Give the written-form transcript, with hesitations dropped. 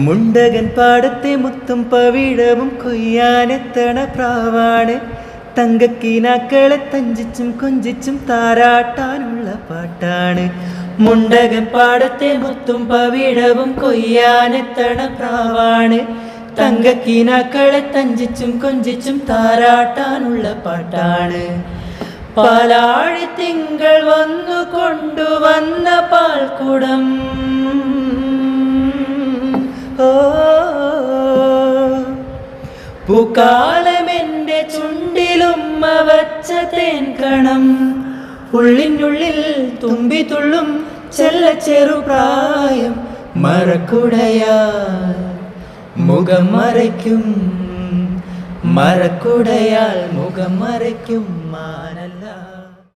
മുണ്ടകൻ പാടത്തെ മുത്തും പവിഴവും കൊയ്യാനെത്തണ പ്രാവാണ്. തങ്കക്കിനാക്കളെ തഞ്ചിച്ചും കൊഞ്ചിച്ചും താരാട്ടാനുള്ള പാട്ടാണ്. മുണ്ടകൻ പാടത്തെ മുത്തും പവിഴവും കൊയ്യാനെത്തണ പ്രാവാണ്. തങ്കക്കിനാക്കളെ തഞ്ചിച്ചും കൊഞ്ചിച്ചും താരാട്ടാനുള്ള പാട്ടാണ്. പാലാഴി തിങ്കൾ വന്നു കൊണ്ടുവന്ന പാൽക്കുടം, പൂക്കാലമെന്റെ ചുണ്ടിലുമ്മ വച്ച തേൻകണം, ഉള്ളിനുള്ളിൽ തുമ്പി തുള്ളും ചെല്ല ചെറുപ്രായം, മറക്കുടയാൽ മുഖം മറയ്ക്കും, മറക്കുടയാൽ മുഖം മറയ്ക്കും മാനല്ല.